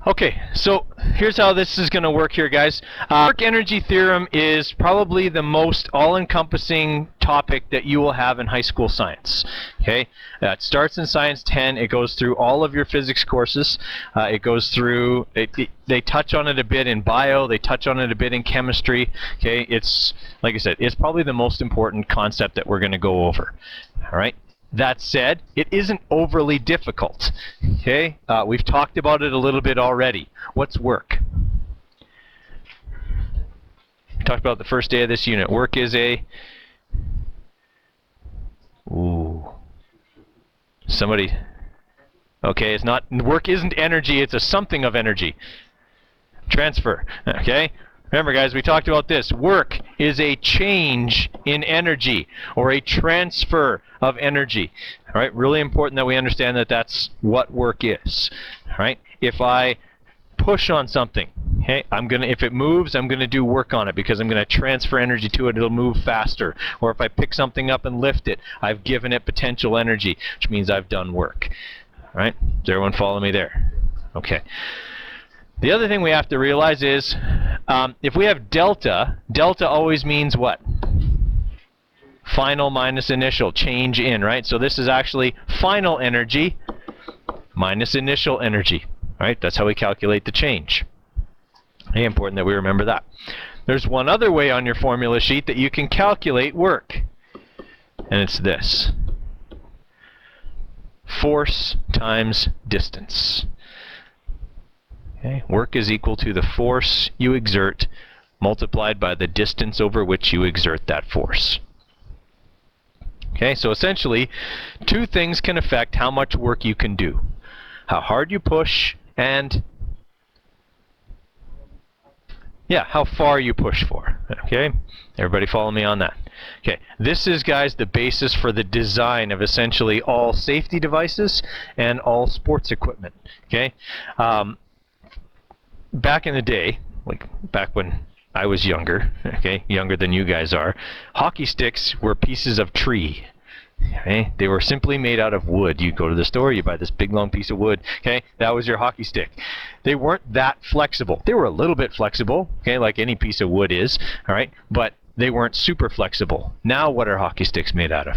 Okay, so here's how this is going to work here, guys. Work energy theorem is probably the most all-encompassing topic that you will have in high school science. Okay, it starts in Science 10. It goes through all of your physics courses. It goes through. They touch on it a bit in bio. They touch on it a bit in chemistry. Okay, it's like I said, it's probably the most important concept that we're going to go over. All right. That said, it isn't overly difficult. Okay, we've talked about it a little bit already. What's work? We talked about the first day of this unit. Work is a... Ooh. Somebody... Okay, it's not... Work isn't energy, it's a something of energy. Transfer. Okay? Remember, guys, we talked about this. Work is a change in energy or a transfer of energy. All right, really important that we understand that that's what work is. All right, if I push on something, okay, if it moves, I'm gonna do work on it because I'm gonna transfer energy to it. It'll move faster. Or if I pick something up and lift it, I've given it potential energy, which means I've done work. All right, does everyone follow me there? Okay. The other thing we have to realize is if we have delta, delta always means what? Final minus initial, change in, right? So this is actually final energy minus initial energy, right? That's how we calculate the change. Very important that we remember that. There's one other way on your formula sheet that you can calculate work, and it's this. Force times distance. Okay. Work is equal to the force you exert multiplied by the distance over which you exert that force. Okay, so essentially, two things can affect how much work you can do. How hard you push and, yeah, how far you push for. Okay, everybody follow me on that. Okay, this is, guys, the basis for the design of essentially all safety devices and all sports equipment. Okay. Back in the day, like back when I was younger, okay, younger than you guys are, hockey sticks were pieces of tree. Okay? They were simply made out of wood. You go to the store, you buy this big long piece of wood, okay, that was your hockey stick. They weren't that flexible. They were a little bit flexible, okay, like any piece of wood is, all right, but they weren't super flexible. Now what are hockey sticks made out of?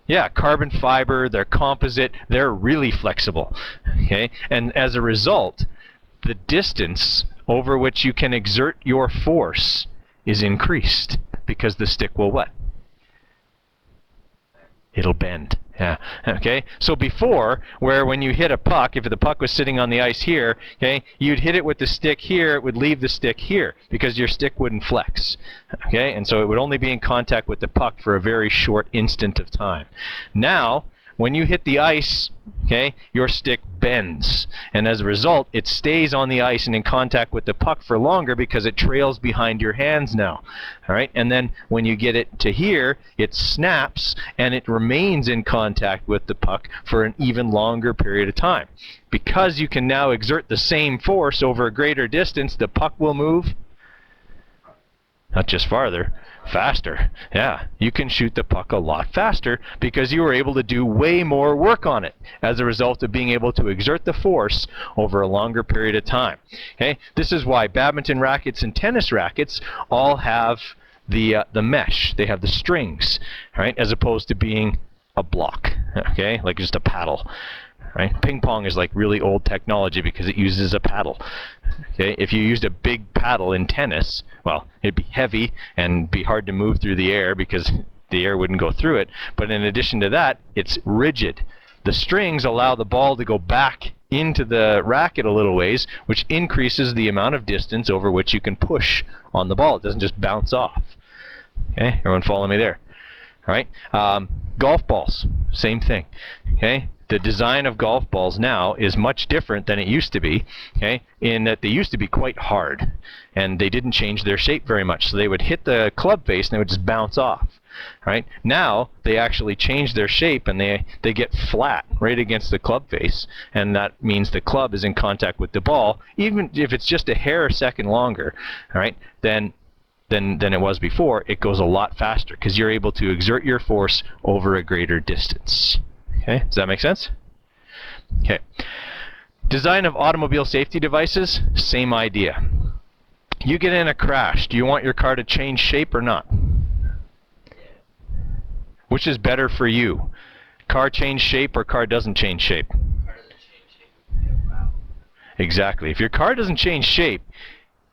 Yeah, carbon fiber, they're composite, they're really flexible, okay, and as a result, the distance over which you can exert your force is increased because the stick will what? It'll bend. Yeah. Okay. So before, where when you hit a puck, if the puck was sitting on the ice here, okay, you'd hit it with the stick here, it would leave the stick here because your stick wouldn't flex. Okay, and so it would only be in contact with the puck for a very short instant of time. Now, when you hit the ice, okay, your stick bends, and as a result, it stays on the ice and in contact with the puck for longer because it trails behind your hands now. All right, and then when you get it to here, it snaps and it remains in contact with the puck for an even longer period of time. Because you can now exert the same force over a greater distance, the puck will move not just farther, faster. Yeah, you can shoot the puck a lot faster because you were able to do way more work on it as a result of being able to exert the force over a longer period of time. Okay, this is why badminton rackets and tennis rackets all have the mesh. They have the strings, right, as opposed to being a block. Okay, like just a paddle. Right? Ping pong is like really old technology because it uses a paddle. Okay? If you used a big paddle in tennis, well, it'd be heavy and be hard to move through the air because the air wouldn't go through it. But in addition to that, it's rigid. The strings allow the ball to go back into the racket a little ways, which increases the amount of distance over which you can push on the ball. It doesn't just bounce off. Okay? Everyone follow me there? All right? Golf balls, same thing. Okay? The design of golf balls now is much different than it used to be, okay, in that they used to be quite hard, and they didn't change their shape very much. So they would hit the club face and they would just bounce off. Right? Now they actually change their shape and they get flat right against the club face, and that means the club is in contact with the ball, even if it's just a hair a second longer, all right, than it was before. It goes a lot faster because you're able to exert your force over a greater distance. Okay, does that make sense? Okay. Design of automobile safety devices, same idea. You get in a crash. Do you want your car to change shape or not? Which is better for you? Car change shape or car doesn't change shape? Exactly. If your car doesn't change shape,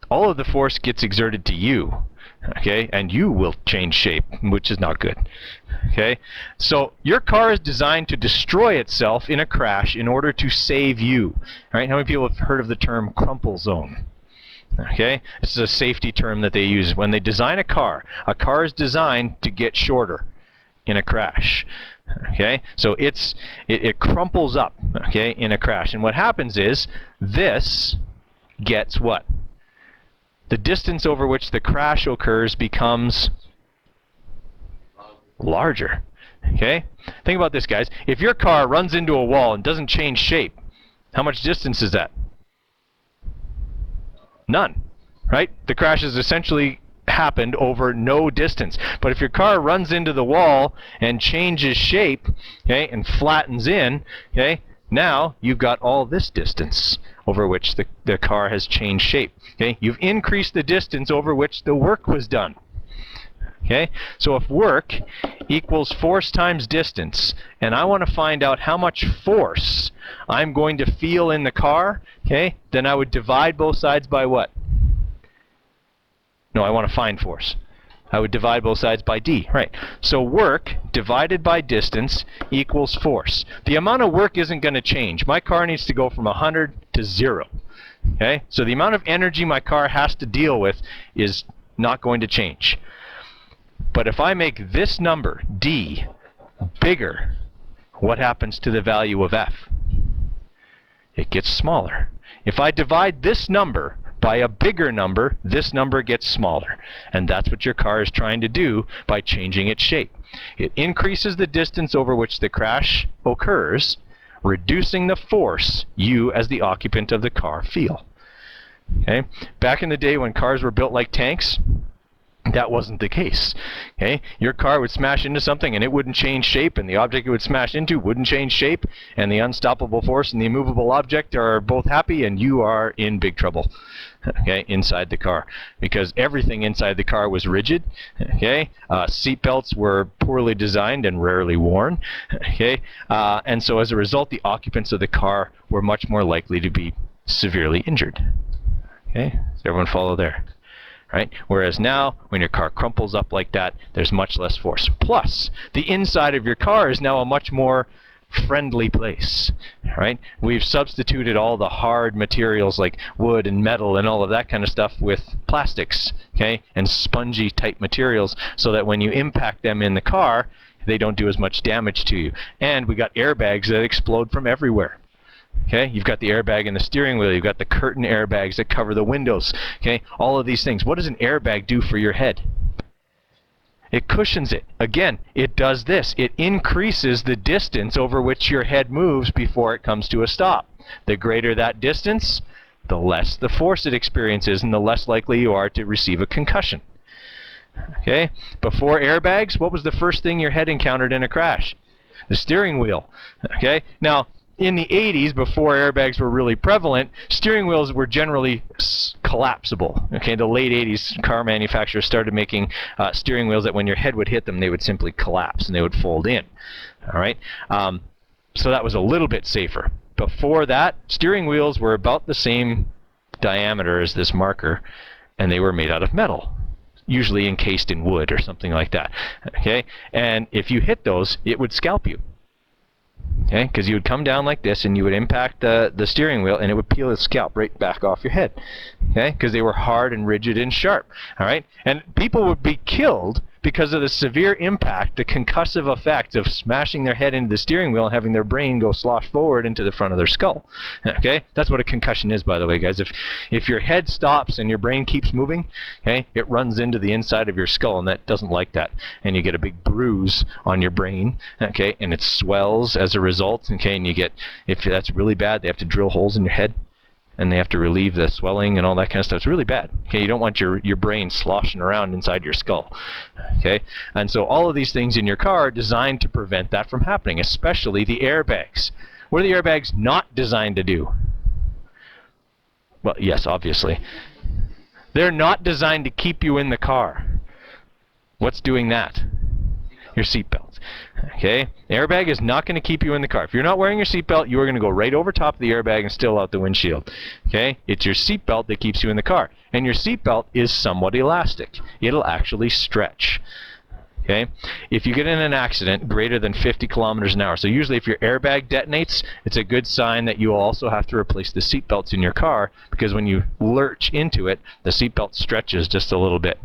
all of the force gets exerted to you. Okay, and you will change shape, which is not good. Okay, so your car is designed to destroy itself in a crash in order to save you. Right? How many people have heard of the term Crumple Zone? Okay, this is a safety term that they use when they design a car. A car is designed to get shorter in a crash. Okay, so it crumples up. Okay, in a crash, and what happens is this gets what? The distance over which the crash occurs becomes larger. Okay? Think about this, guys. If your car runs into a wall and doesn't change shape, how much distance is that? None. Right? The crash has essentially happened over no distance. But if your car runs into the wall and changes shape, okay, and flattens in, okay, now you've got all this distance over which the car has changed shape. Okay? You've increased the distance over which the work was done. Okay? So if work equals force times distance, and I want to find out how much force I'm going to feel in the car, okay, then I would divide both sides by what? No, I want to find force. I would divide both sides by d. Right. So work divided by distance equals force. The amount of work isn't going to change. My car needs to go from 100 to 0. Okay? So the amount of energy my car has to deal with is not going to change. But if I make this number, d, bigger, what happens to the value of f? It gets smaller. If I divide this number by a bigger number, this number gets smaller. And that's what your car is trying to do by changing its shape. It increases the distance over which the crash occurs, reducing the force you as the occupant of the car feel. Okay? Back in the day when cars were built like tanks, that wasn't the case. Okay? Your car would smash into something and it wouldn't change shape, and the object it would smash into wouldn't change shape, and the unstoppable force and the immovable object are both happy, and you are in big trouble. Okay, inside the car, because everything inside the car was rigid. Okay, seat belts were poorly designed and rarely worn. Okay, and so as a result, the occupants of the car were much more likely to be severely injured. Okay, does everyone follow there? Right? Whereas now, when your car crumples up like that, there's much less force. Plus, the inside of your car is now a much more friendly place. Right? We've substituted all the hard materials like wood and metal and all of that kind of stuff with plastics, okay, and spongy type materials, so that when you impact them in the car, they don't do as much damage to you. And we got airbags that explode from everywhere. Okay, you've got the airbag in the steering wheel, you've got the curtain airbags that cover the windows. Okay, all of these things. What does an airbag do for your head? It cushions it. Again, it does this. It increases the distance over which your head moves before it comes to a stop. The greater that distance, the less the force it experiences, and the less likely you are to receive a concussion. Okay, before airbags, what was the first thing your head encountered in a crash? The steering wheel. Okay, now, in the 80s, before airbags were really prevalent, steering wheels were generally collapsible. Okay, the late 80s, car manufacturers started making steering wheels that when your head would hit them, they would simply collapse and they would fold in. All right, so that was a little bit safer. Before that, steering wheels were about the same diameter as this marker, and they were made out of metal, usually encased in wood or something like that. Okay, and if you hit those, it would scalp you. Okay, because you would come down like this and you would impact the steering wheel and it would peel the scalp right back off your head. Okay, because they were hard and rigid and sharp. All right, and people would be killed because of the severe impact, the concussive effects of smashing their head into the steering wheel and having their brain go slosh forward into the front of their skull. Okay, that's what a concussion is, by the way, guys. If your head stops and your brain keeps moving, okay, it runs into the inside of your skull, and that doesn't like that, and you get a big bruise on your brain. Okay, and it swells as a result. Okay, and you get, if that's really bad, they have to drill holes in your head, and they have to relieve the swelling and all that kind of stuff. It's really bad. Okay, you don't want your brain sloshing around inside your skull. Okay, and so all of these things in your car are designed to prevent that from happening, especially the airbags. What are the airbags not designed to do? Well, yes, obviously. They're not designed to keep you in the car. What's doing that? Your seatbelt. Okay? The airbag is not going to keep you in the car. If you're not wearing your seatbelt, you are going to go right over top of the airbag and still out the windshield. Okay? It's your seatbelt that keeps you in the car. And your seatbelt is somewhat elastic. It'll actually stretch. Okay? If you get in an accident greater than 50 kilometers an hour, so usually if your airbag detonates, it's a good sign that you will also have to replace the seatbelts in your car, because when you lurch into it, the seatbelt stretches just a little bit.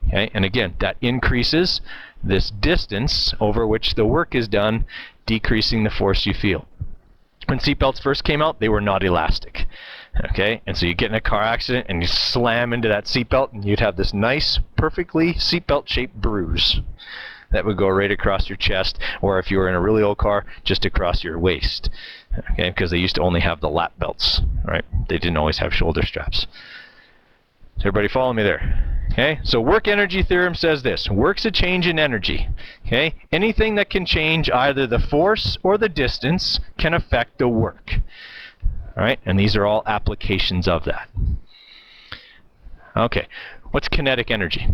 Okay? And again, that increases this distance over which the work is done, decreasing the force you feel. When seatbelts first came out, they were not elastic. Okay, and so you get in a car accident and you slam into that seatbelt and you'd have this nice, perfectly seatbelt shaped bruise that would go right across your chest, or if you were in a really old car, just across your waist. Okay, because they used to only have the lap belts, right? They didn't always have shoulder straps. Does everybody follow me there? Okay, so work energy theorem says this: work's a change in energy. Okay, anything that can change either the force or the distance can affect the work. All right, and these are all applications of that. Okay, what's kinetic energy?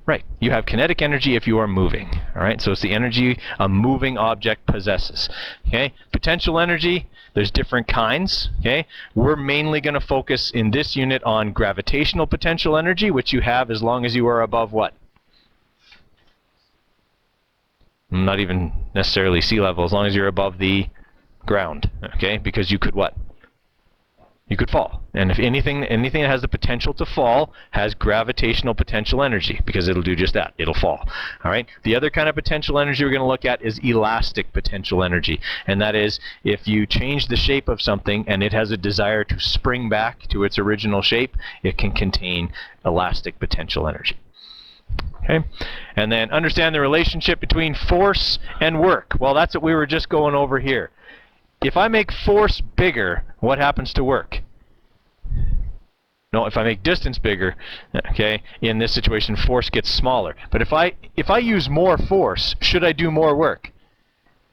Right, you have kinetic energy if you are moving. All right, so it's the energy a moving object possesses. Okay, potential energy, there's different kinds. Okay, we're mainly going to focus in this unit on gravitational potential energy, which you have as long as you are above what? Not even necessarily sea level, as long as you're above the ground. Okay, because you could what? You could fall. And if anything that has the potential to fall has gravitational potential energy, because it'll do just that. It'll fall. All right. The other kind of potential energy we're going to look at is elastic potential energy. And that is, if you change the shape of something and it has a desire to spring back to its original shape, it can contain elastic potential energy. Okay. And then understand the relationship between force and work. Well, that's what we were just going over here. If I make force bigger, what happens to work? No, if I make distance bigger, okay, in this situation, force gets smaller. But if I use more force, should I do more work?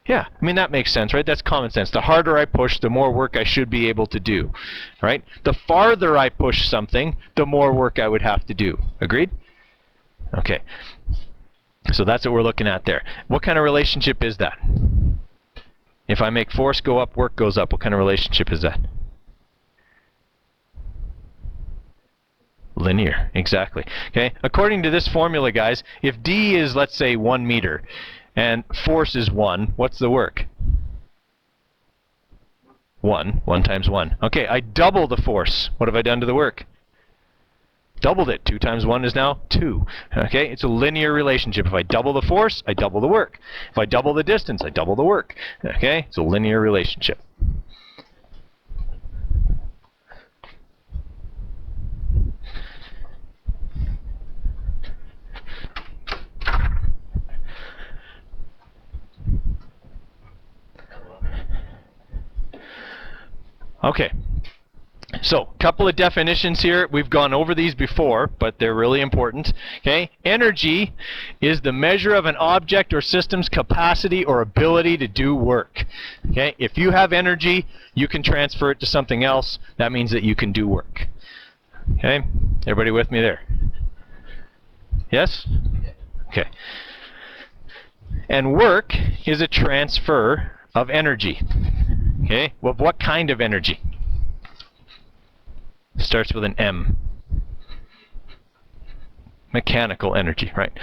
Yeah, I mean, that makes sense, right? That's common sense. The harder I push, the more work I should be able to do, right? The farther I push something, the more work I would have to do. Agreed? Okay. So that's what we're looking at there. What kind of relationship is that? If I make force go up, work goes up. What kind of relationship is that? Linear, exactly. Okay. According to this formula, guys, if D is, let's say, 1 meter, and force is 1, what's the work? 1. 1 times 1. Okay, I double the force. What have I done to the work? Doubled it. 2 times 1 is now 2. Okay, it's a linear relationship. If I double the force, I double the work. If I double the distance, I double the work. Okay, it's a linear relationship. Okay. So, a couple of definitions here. We've gone over these before, but they're really important. Okay? Energy is the measure of an object or system's capacity or ability to do work. Okay? If you have energy, you can transfer it to something else. That means that you can do work. Okay? Everybody with me there? Yes? Okay. And work is a transfer of energy. Okay? Well, what kind of energy? Starts with an M. Mechanical energy, right?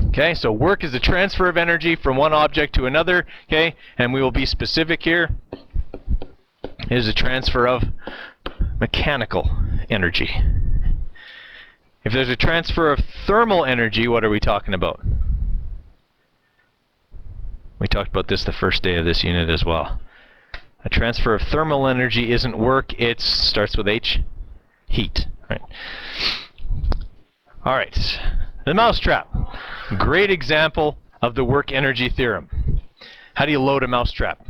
Okay, so work is the transfer of energy from one object to another, okay? And we will be specific here. It is a transfer of mechanical energy. If there's a transfer of thermal energy, what are we talking about? We talked about this the first day of this unit as well. A transfer of thermal energy isn't work, it starts with H, heat. Right. All right, the mousetrap. Great example of the work energy theorem. How do you load a mousetrap?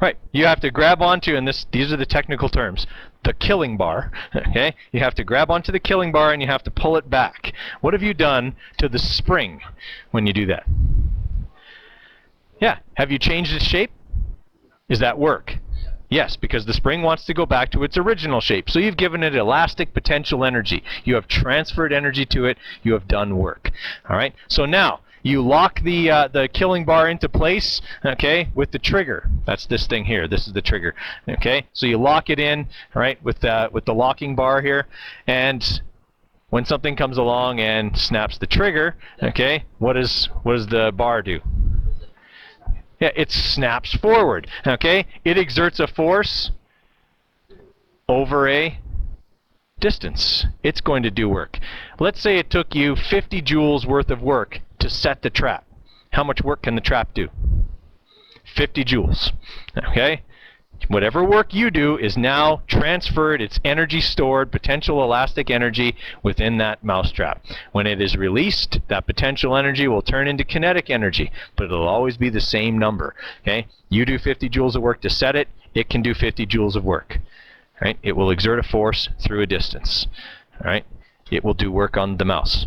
Right, you have to grab onto, and these are the technical terms, the killing bar, okay? You have to grab onto the killing bar and you have to pull it back. What have you done to the spring when you do that? Yeah, have you changed its shape? Does that work? Yes, because the spring wants to go back to its original shape. So you've given it elastic potential energy. You have transferred energy to it. You have done work. All right, so now you lock the killing bar into place, okay, with the trigger. That's this thing here. This is the trigger. Okay, so you lock it in, all right, with the locking bar here, and when something comes along and snaps the trigger, okay, what does the bar do? Yeah, it snaps forward. Okay, it exerts a force over a distance. It's going to do work. Let's say it took you 50 joules worth of work to set the trap. How much work can the trap do? 50 joules. Okay? Whatever work you do is now transferred, it's energy stored, potential elastic energy within that mousetrap. When it is released, that potential energy will turn into kinetic energy, but it'll always be the same number. Okay? You do 50 joules of work to set it, it can do 50 joules of work. Right? It will exert a force through a distance. Right? It will do work on the mouse.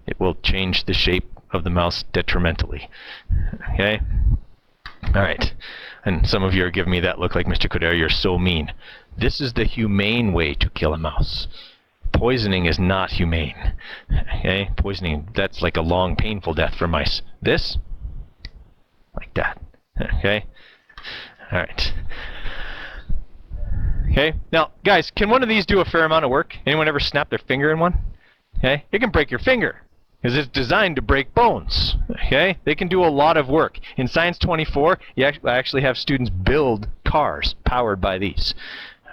It will change the shape of the mouse detrimentally. Okay? All right. And some of you are giving me that look like, Mr. Cordero, you're so mean. This is the humane way to kill a mouse. Poisoning is not humane. Okay? Poisoning, that's like a long, painful death for mice. This? Like that. Okay? All right. Okay? Now, guys, can one of these do a fair amount of work? Anyone ever snap their finger in one? Okay? It can break your finger, because it's designed to break bones. Okay? They can do a lot of work. In Science 24, I actually have students build cars powered by these.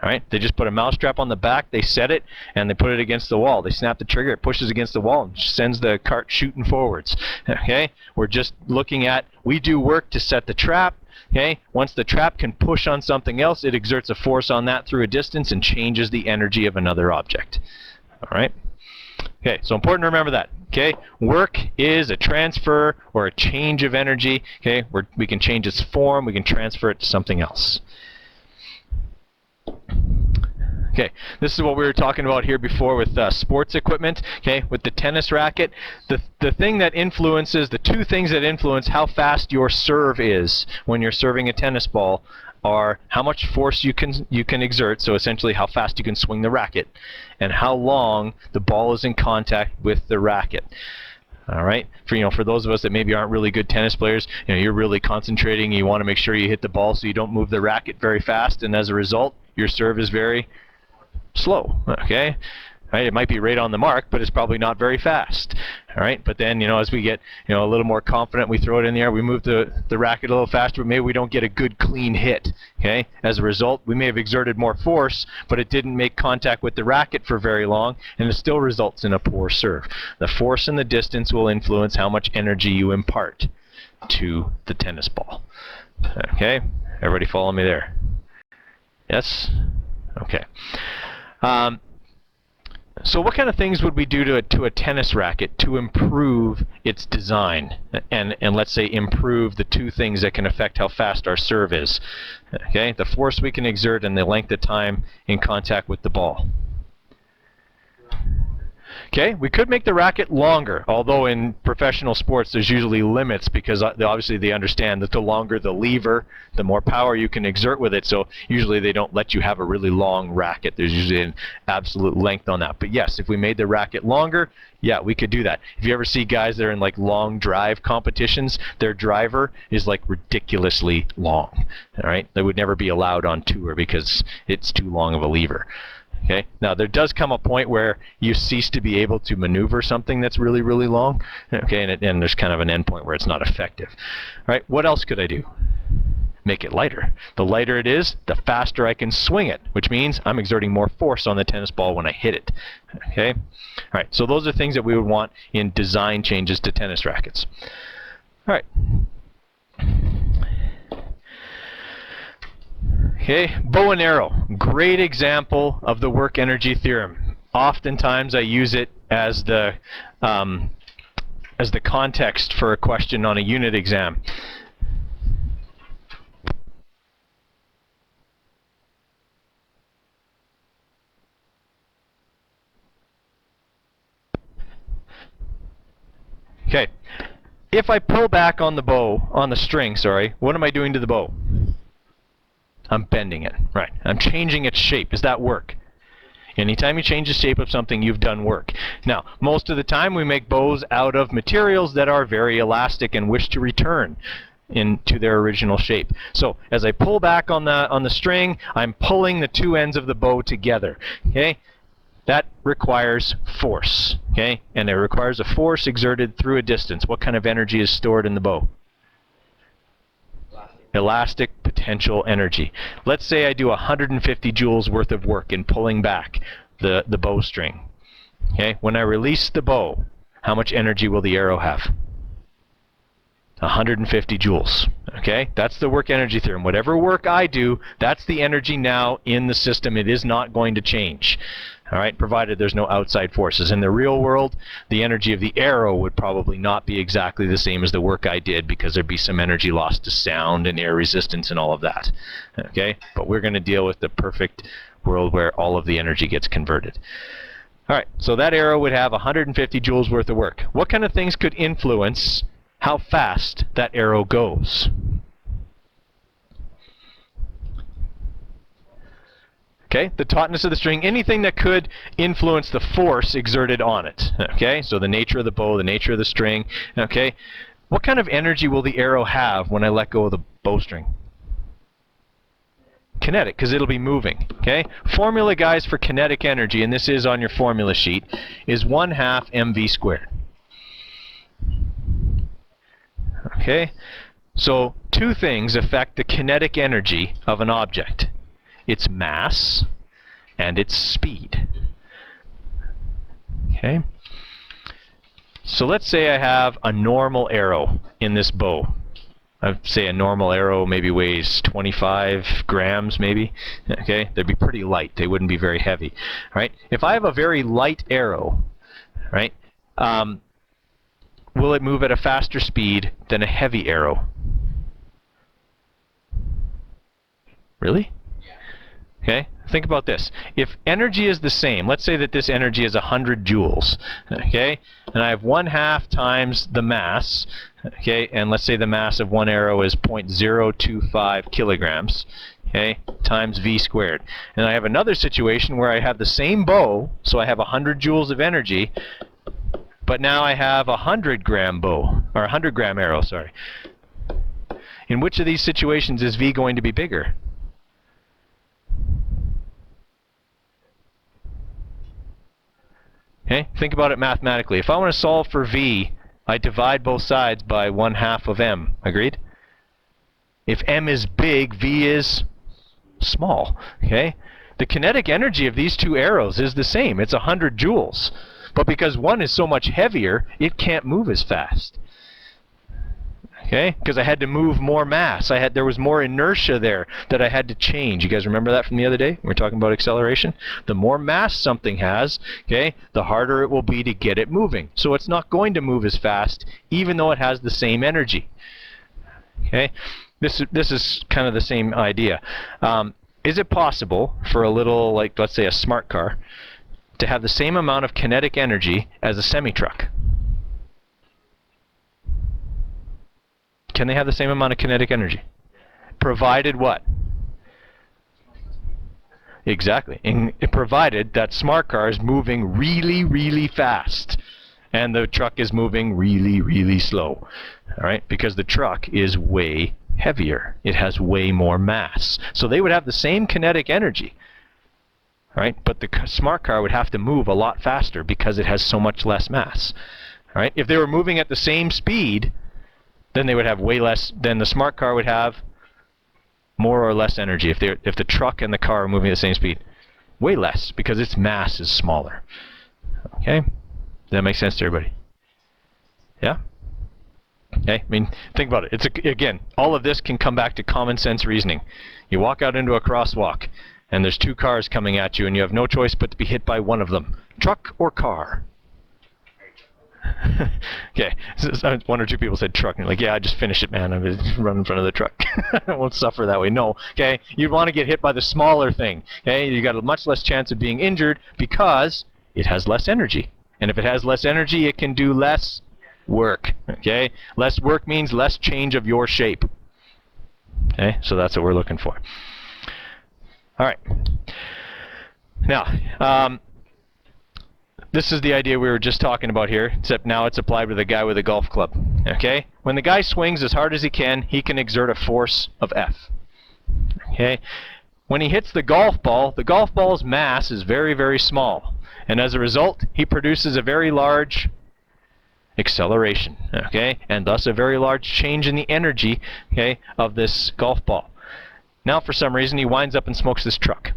All right? They just put a mousetrap on the back, they set it, and they put it against the wall. They snap the trigger, it pushes against the wall, and sends the cart shooting forwards. Okay? We're just looking at, we do work to set the trap. Okay? Once the trap can push on something else, it exerts a force on that through a distance and changes the energy of another object. All right? Okay, so important to remember that. Okay, work is a transfer or a change of energy. Okay, we can change its form, we can transfer it to something else. Okay, this is what we were talking about here before with sports equipment. Okay, with the tennis racket, the thing that influences, the two things that influence how fast your serve is when you're serving a tennis ball are how much force you can exert, so essentially how fast you can swing the racket, and how long the ball is in contact with the racket. All right, for those of us that maybe aren't really good tennis players, you're really concentrating, you want to make sure you hit the ball so you don't move the racket very fast, and as a result your serve is very slow. Okay, right? It might be right on the mark, but it's probably not very fast. All right, but then as we get a little more confident, we throw it in the air, we move the racket a little faster, but maybe we don't get a good clean hit. Okay, as a result, we may have exerted more force, but it didn't make contact with the racket for very long, and it still results in a poor serve. The force and the distance will influence how much energy you impart to the tennis ball. Okay, everybody follow me there? Yes? Okay. So what kind of things would we do to a tennis racket to improve its design and let's say improve the two things that can affect how fast our serve is? Okay, the force we can exert and the length of time in contact with the ball. Okay, we could make the racket longer, although in professional sports there's usually limits because obviously they understand that the longer the lever, the more power you can exert with it, so usually they don't let you have a really long racket. There's usually an absolute length on that. But yes, if we made the racket longer, yeah, we could do that. If you ever see guys that are in like long drive competitions, their driver is like ridiculously long. All right, they would never be allowed on tour because it's too long of a lever. Okay. Now there does come a point where you cease to be able to maneuver something that's really, really long. Okay, and there's kind of an end point where it's not effective. All right. What else could I do? Make it lighter. The lighter it is, the faster I can swing it, which means I'm exerting more force on the tennis ball when I hit it. Okay. All right. So those are things that we would want in design changes to tennis rackets. All right. Okay, bow and arrow, great example of the work energy theorem. Oftentimes I use it as the context for a question on a unit exam. Okay. If I pull back on the bow, on the string, sorry, what am I doing to the bow? I'm bending it. Right. I'm changing its shape. Does that work? Anytime you change the shape of something, you've done work. Now, most of the time we make bows out of materials that are very elastic and wish to return into their original shape. So, as I pull back on the string, I'm pulling the two ends of the bow together. Okay? That requires force. Okay? And it requires a force exerted through a distance. What kind of energy is stored in the bow? Elastic potential energy. Let's say I do 150 joules worth of work in pulling back the bowstring. Okay? When I release the bow, how much energy will the arrow have? 150 joules. Okay? That's the work energy theorem. Whatever work I do, that's the energy now in the system. It is not going to change. All right, provided there's no outside forces. In the real world, the energy of the arrow would probably not be exactly the same as the work I did, because there'd be some energy lost to sound and air resistance and all of that. Okay, but we're going to deal with the perfect world where all of the energy gets converted. All right, so that arrow would have 150 joules worth of work. What kind of things could influence how fast that arrow goes? Okay, the tautness of the string, anything that could influence the force exerted on it. Okay, so the nature of the bow, the nature of the string. Okay, what kind of energy will the arrow have when I let go of the bowstring? Kinetic, because it'll be moving. Okay, formula, guys, for kinetic energy, and this is on your formula sheet, is 1/2 mv squared. Okay, so two things affect the kinetic energy of an object. Its mass and its speed. Okay? So let's say I have a normal arrow in this bow. I'd say a normal arrow maybe weighs 25 grams maybe. Okay? They'd be pretty light. They wouldn't be very heavy. Right? If I have a very light arrow, right, will it move at a faster speed than a heavy arrow? Really? Okay, think about this. If energy is the same, let's say that this energy is 100 joules, okay, and I have 1/2 times the mass, okay, and let's say the mass of one arrow is 0.025 kilograms, okay, times v squared. And I have another situation where I have the same bow, so I have 100 joules of energy, but now I have a 100-gram bow, or 100-gram arrow, sorry. In which of these situations is v going to be bigger? Okay, think about it mathematically. If I want to solve for v, I divide both sides by 1/2 of m. Agreed? If m is big, v is small. Okay? The kinetic energy of these two arrows is the same. It's 100 joules. But because one is so much heavier, it can't move as fast. Okay? Because I had to move more mass. There was more inertia there that I had to change. You guys remember that from the other day? We were talking about acceleration. The more mass something has, okay, the harder it will be to get it moving. So it's not going to move as fast, even though it has the same energy. Okay? This is kind of the same idea. Is it possible for a little, like, let's say a smart car, to have the same amount of kinetic energy as a semi-truck? Can they have the same amount of kinetic energy? Provided what? Exactly. Provided that smart car is moving really, really fast and the truck is moving really, really slow. All right? Because the truck is way heavier. It has way more mass. So they would have the same kinetic energy. All right? But the smart car would have to move a lot faster because it has so much less mass. All right? If they were moving at the same speed, then they would have way less, then the smart car would have more or less energy. If the truck and the car are moving at the same speed, way less, because its mass is smaller. Okay? Does that make sense to everybody? Yeah? Okay? I mean, think about it. Again, all of this can come back to common sense reasoning. You walk out into a crosswalk, and there's two cars coming at you, and you have no choice but to be hit by one of them. Truck or car? Okay, so one or two people said truck, and you're like, yeah, I just finished it, man. I'm going to run in front of the truck. I won't suffer that way. No, okay, you'd want to get hit by the smaller thing. Okay, you got a much less chance of being injured because it has less energy. And if it has less energy, it can do less work. Okay? Less work means less change of your shape. Okay? So that's what we're looking for. All right. Now, this is the idea we were just talking about here, except now it's applied with a guy with a golf club. Okay? When the guy swings as hard as he can exert a force of F. Okay? When he hits the golf ball's mass is very, very small. And as a result, he produces a very large acceleration, okay? And thus a very large change in the energy, okay, of this golf ball. Now, for some reason, he winds up and smokes this truck.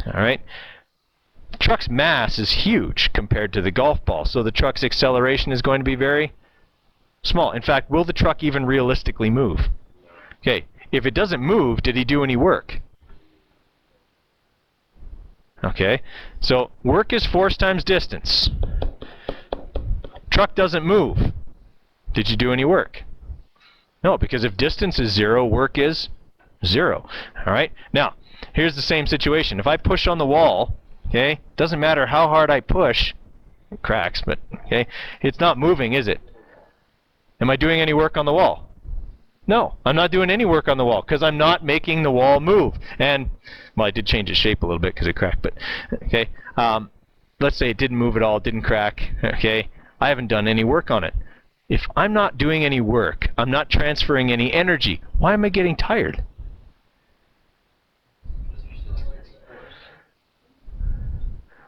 All right? The truck's mass is huge compared to the golf ball, so the truck's acceleration is going to be very small. In fact, will the truck even realistically move? Okay, if it doesn't move, did he do any work? Okay, so work is force times distance. Truck doesn't move. Did you do any work? No, because if distance is 0, work is 0. All right, now, here's the same situation. If I push on the wall, okay, doesn't matter how hard I push, it cracks, but okay, it's not moving, is it? Am I doing any work on the wall? No, I'm not doing any work on the wall because I'm not making the wall move. And, well, I did change its shape a little bit because it cracked, but, okay. Let's say it didn't move at all, it didn't crack, okay. I haven't done any work on it. If I'm not doing any work, I'm not transferring any energy, why am I getting tired?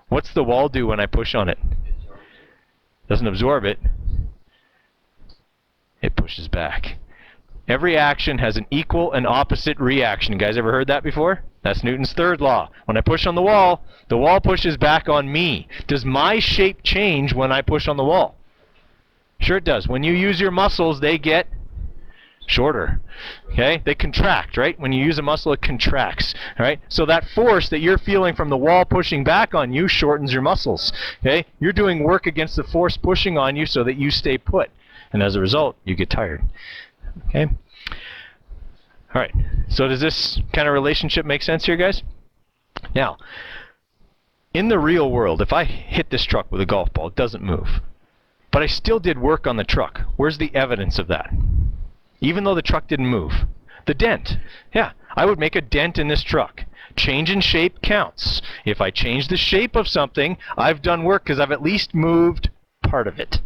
What's the wall do when I push on it? Doesn't absorb it. It pushes back. Every action has an equal and opposite reaction. You guys ever heard that before? That's Newton's third law. When I push on the wall pushes back on me. Does my shape change when I push on the wall? Sure it does. When you use your muscles, they get shorter. Okay? They contract, right? When you use a muscle, it contracts. All right? So that force that you're feeling from the wall pushing back on you shortens your muscles. Okay? You're doing work against the force pushing on you so that you stay put. And as a result, you get tired. Okay? All right. So does this kind of relationship make sense here, guys? Now, in the real world, if I hit this truck with a golf ball, it doesn't move. But I still did work on the truck. Where's the evidence of that? Even though the truck didn't move. The dent. Yeah, I would make a dent in this truck. Change in shape counts. If I change the shape of something, I've done work because I've at least moved part of it.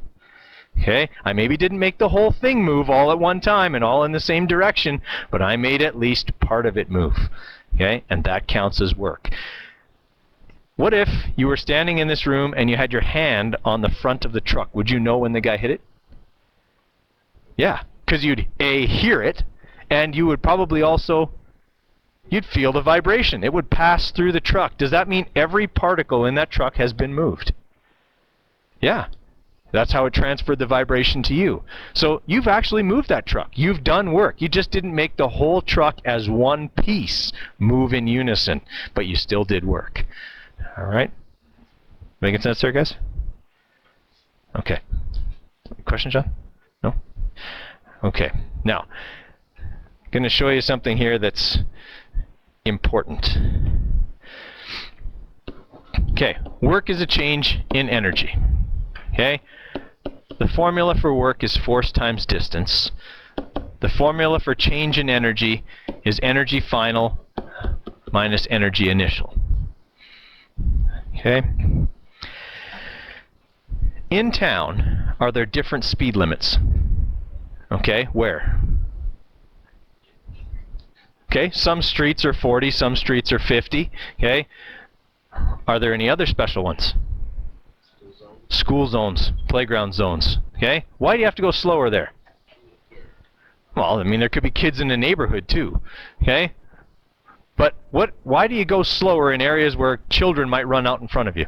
Okay, I maybe didn't make the whole thing move all at one time and all in the same direction, but I made at least part of it move. Okay, and that counts as work. What if you were standing in this room and you had your hand on the front of the truck? Would you know when the guy hit it? Yeah, because you'd A, hear it, and you would probably also, you'd feel the vibration. It would pass through the truck. Does that mean every particle in that truck has been moved? Yeah. That's how it transferred the vibration to you. So you've actually moved that truck. You've done work. You just didn't make the whole truck as one piece move in unison, but you still did work. All right? Making sense there, guys? Okay. Question, John? No? Okay. Now, I'm going to show you something here that's important. Okay. Work is a change in energy. Okay? The formula for work is force times distance. The formula for change in energy is energy final minus energy initial. Okay? In town, are there different speed limits? Okay, where? Okay, some streets are 40, some streets are 50. Okay? Are there any other special ones? School zones, playground zones. Okay? Why do you have to go slower there? Well, I mean, there could be kids in the neighborhood too. Okay? But why do you go slower in areas where children might run out in front of you?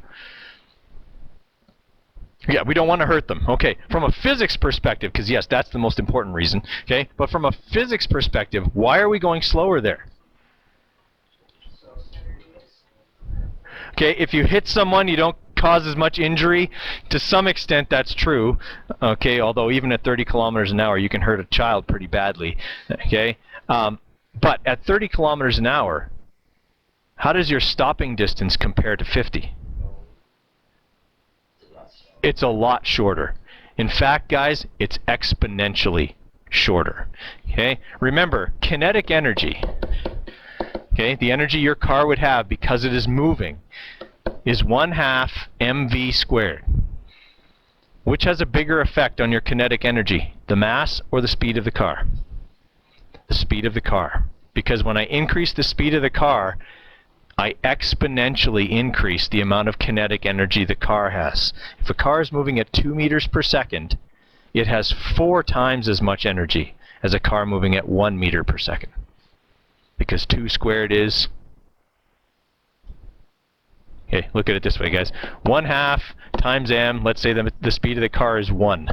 Yeah, we don't want to hurt them. Okay, from a physics perspective, because yes, that's the most important reason. Okay? But from a physics perspective, why are we going slower there? Okay, if you hit someone, you don't cause as much injury. To some extent, that's true. Okay, although even at 30 kilometers an hour, you can hurt a child pretty badly. Okay, but at 30 kilometers an hour, how does your stopping distance compare to 50? It's a lot shorter. In fact, guys, it's exponentially shorter. Okay? Remember, kinetic energy, okay, the energy your car would have because it is moving, is 1/2 mv squared. Which has a bigger effect on your kinetic energy, the mass or the speed of the car? The speed of the car. Because when I increase the speed of the car, I exponentially increase the amount of kinetic energy the car has. If a car is moving at 2 meters per second, it has 4 times as much energy as a car moving at 1 meter per second. Because 2 squared is... Okay, look at it this way, guys. 1/2 times m, let's say the speed of the car is 1.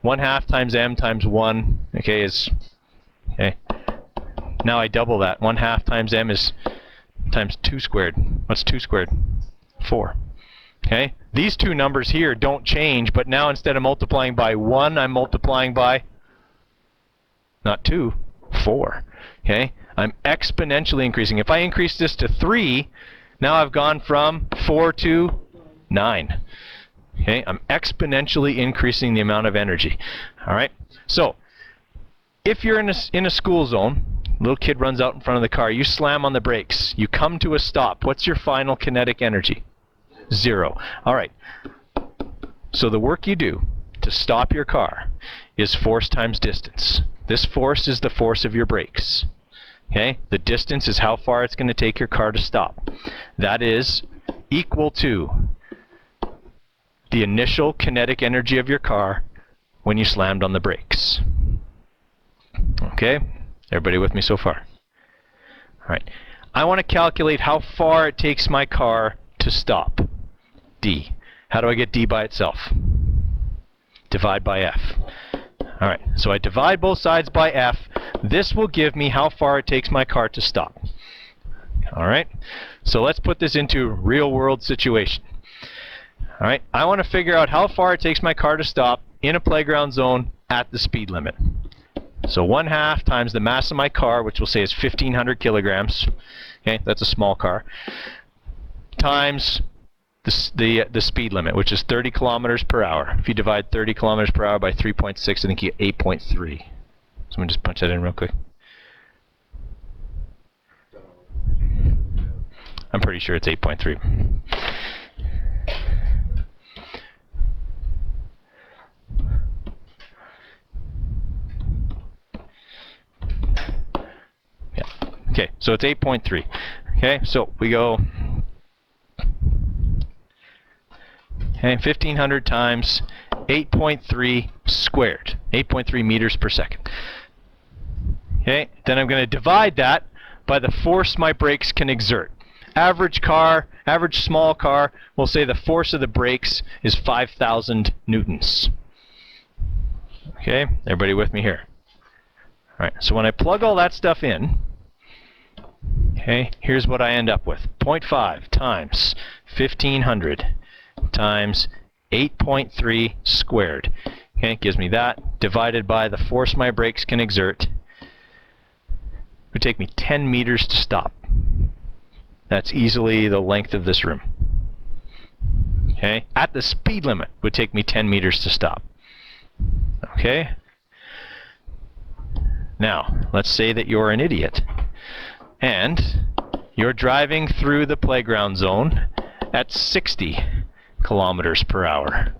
1/2 times m times 1, okay, is... Okay. Now I double that. 1/2 times m is times 2 squared. What's 2 squared? 4. Okay? These two numbers here don't change, but now instead of multiplying by 1, I'm multiplying by, not 2, 4. Okay? I'm exponentially increasing. If I increase this to 3, now I've gone from 4 to 9. Okay? I'm exponentially increasing the amount of energy. All right? So, if you're in a school zone, little kid runs out in front of the car, you slam on the brakes, you come to a stop. What's your final kinetic energy? 0. All right. So the work you do to stop your car is force times distance. This force is the force of your brakes. Okay? The distance is how far it's going to take your car to stop. That is equal to the initial kinetic energy of your car when you slammed on the brakes. Okay? Everybody with me so far? All right. I want to calculate how far it takes my car to stop. D. How do I get D by itself? Divide by F. All right. So I divide both sides by F. This will give me how far it takes my car to stop. All right. So let's put this into a real-world situation. All right. I want to figure out how far it takes my car to stop in a playground zone at the speed limit. So 1/2 times the mass of my car, which we'll say is 1,500 kilograms. Okay, that's a small car. Times the speed limit, which is 30 kilometers per hour. If you divide 30 kilometers per hour by 3.6, I think you get 8.3. So let me just punch that in real quick. I'm pretty sure it's 8.3. Okay, so it's 8.3. Okay, so we go, okay, 1,500 times 8.3 squared, 8.3 meters per second. Okay, then I'm going to divide that by the force my brakes can exert. Average car, average small car, we'll say the force of the brakes is 5,000 newtons. Okay, everybody with me here? All right, so when I plug all that stuff in, okay, here's what I end up with. 0.5 times 1,500 times 8.3 squared. Okay, it gives me that, divided by the force my brakes can exert. It would take me 10 meters to stop. That's easily the length of this room. Okay, at the speed limit, it would take me 10 meters to stop. Okay? Now, let's say that you're an idiot. And you're driving through the playground zone at 60 kilometers per hour.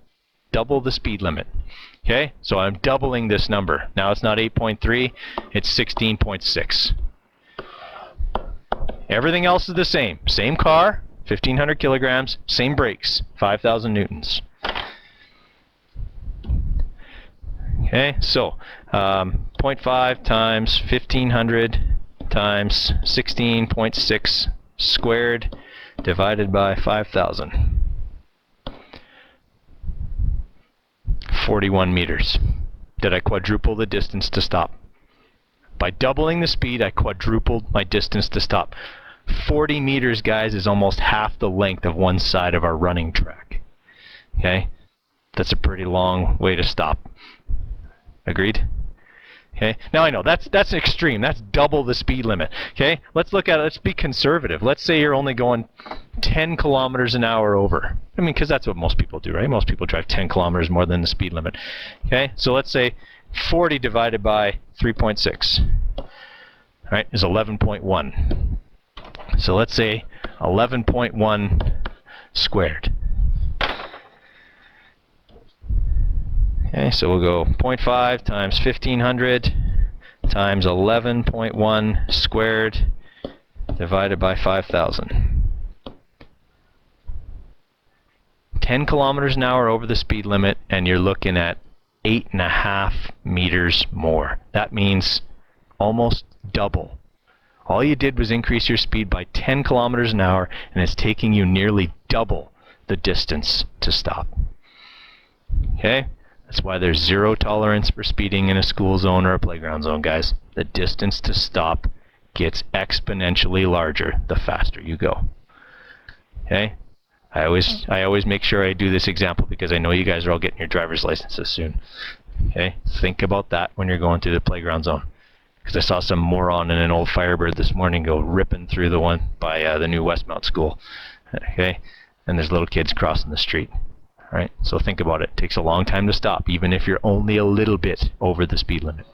Double the speed limit. Okay, so I'm doubling this number. Now it's not 8.3, it's 16.6. Everything else is the same. Same car, 1,500 kilograms, same brakes, 5,000 newtons. Okay, so 0.5 times 1,500 times 16.6 squared divided by 5,000. 41 meters. Did I quadruple the distance to stop? By doubling the speed, I quadrupled my distance to stop. 40 meters, guys, is almost half the length of one side of our running track. Okay? That's a pretty long way to stop. Agreed? Okay, now I know that's extreme. That's double the speed limit. Okay, let's look at it. Let's be conservative. Let's say you're only going 10 kilometers an hour over. I mean, because that's what most people do, right? Most people drive 10 kilometers more than the speed limit. Okay, so let's say 40 divided by 3.6, right, is 11.1. So let's say 11.1 squared. Okay, so we'll go 0.5 times 1500 times 11.1 squared divided by 5,000. 10 kilometers an hour over the speed limit, and you're looking at 8.5 meters more. That means almost double. All you did was increase your speed by 10 kilometers an hour, and it's taking you nearly double the distance to stop. Okay? That's why there's zero tolerance for speeding in a school zone or a playground zone, guys. The distance to stop gets exponentially larger the faster you go. Okay? I always make sure I do this example because I know you guys are all getting your driver's licenses soon. Okay? Think about that when you're going through the playground zone. Because I saw some moron in an old Firebird this morning go ripping through the one by the new Westmount School. Okay? And there's little kids crossing the street. Right? So think about it. It takes a long time to stop, even if you're only a little bit over the speed limit.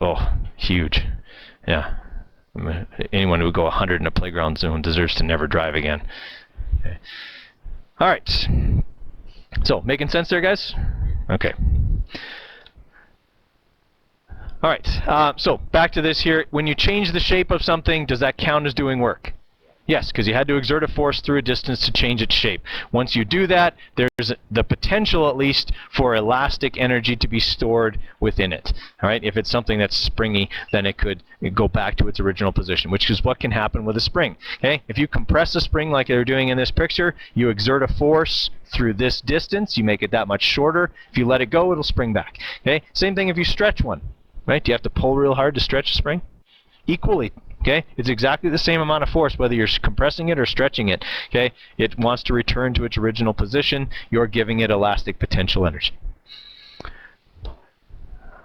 Oh, huge. Yeah. Anyone who would go 100 in a playground zone deserves to never drive again. Okay. All right. So, making sense there, guys? Okay. All right. So, back to this here. When you change the shape of something, does that count as doing work? Yes, because you had to exert a force through a distance to change its shape. Once you do that, there's the potential, at least, for elastic energy to be stored within it. All right? If it's something that's springy, then it could go back to its original position, which is what can happen with a spring. Okay? If you compress a spring like they're doing in this picture, you exert a force through this distance, you make it that much shorter. If you let it go, it'll spring back. Okay? Same thing if you stretch one. Right? Do you have to pull real hard to stretch a spring? Equally. Okay, it's exactly the same amount of force whether you're compressing it or stretching it. Okay, it wants to return to its original position. You're giving it elastic potential energy.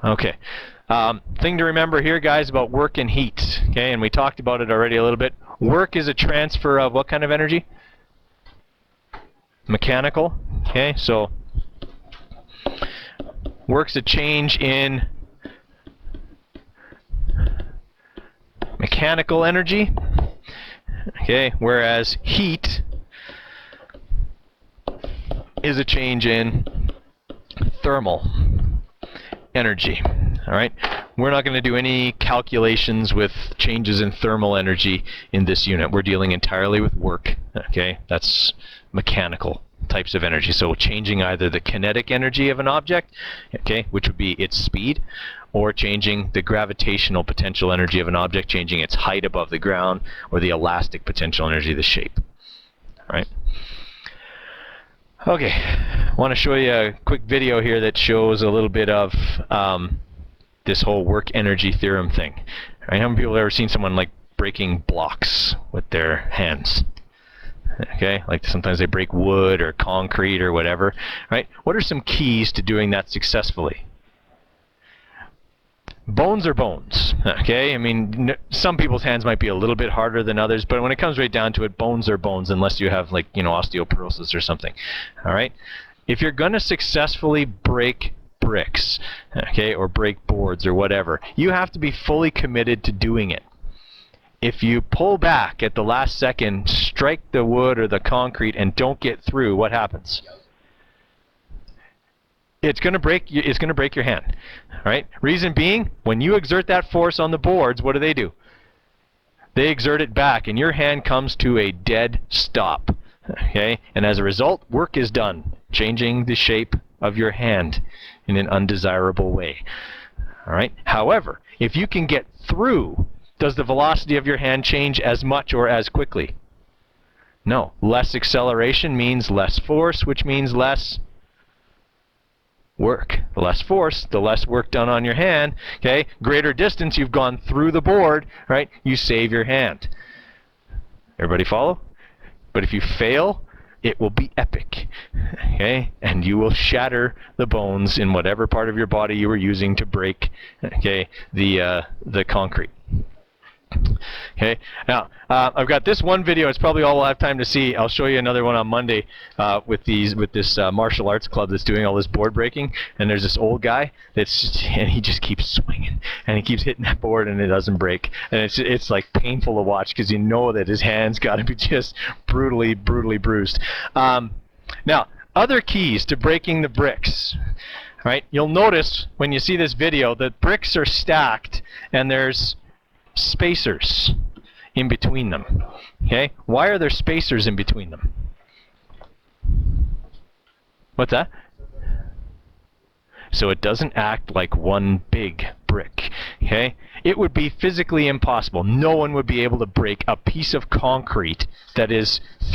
Okay, thing to remember here, guys, about work and heat. Okay, and we talked about it already a little bit. Work is a transfer of what kind of energy? Mechanical. Okay, so work's a change in mechanical energy, okay, whereas heat is a change in thermal energy. All right, we're not going to do any calculations with changes in thermal energy in this unit. We're dealing entirely with work. Okay, that's mechanical types of energy. So changing either the kinetic energy of an object, okay, which would be its speed, or changing the gravitational potential energy of an object, changing its height above the ground, or the elastic potential energy of the shape. All right. Okay, I want to show you a quick video here that shows a little bit of this whole work energy theorem thing. All right, how many people have ever seen someone like breaking blocks with their hands? Okay, like sometimes they break wood or concrete or whatever. Right? What are some keys to doing that successfully? Bones are bones. Okay, I mean, some people's hands might be a little bit harder than others, but when it comes right down to it, bones are bones, unless you have, like, you know, osteoporosis or something. All right, if you're going to successfully break bricks, okay, or break boards or whatever, you have to be fully committed to doing it. If you pull back at the last second, strike the wood or the concrete, and don't get through, what happens? It's going to break. It's going to break your hand. All right. Reason being, when you exert that force on the boards, what do? They exert it back, and your hand comes to a dead stop. Okay. And as a result, work is done, changing the shape of your hand in an undesirable way. All right. However, if you can get through, does the velocity of your hand change as much or as quickly? No. Less acceleration means less force, which means less work. The less force, the less work done on your hand. Okay, greater distance, you've gone through the board, right? You save your hand. Everybody follow? But if you fail, it will be epic. Okay? And you will shatter the bones in whatever part of your body you were using to break, okay, the concrete. Okay, now I've got this one video. It's probably all we'll have time to see. I'll show you another one on Monday with this martial arts club that's doing all this board breaking. And there's this old guy and he just keeps swinging and he keeps hitting that board and it doesn't break. And it's like painful to watch because you know that his hands got to be just brutally bruised. Now, other keys to breaking the bricks. All right, you'll notice when you see this video that bricks are stacked and there's spacers in between them. Okay? Why are there spacers in between them? What's that? So it doesn't act like one big brick. Okay? It would be physically impossible. No one would be able to break a piece of concrete that is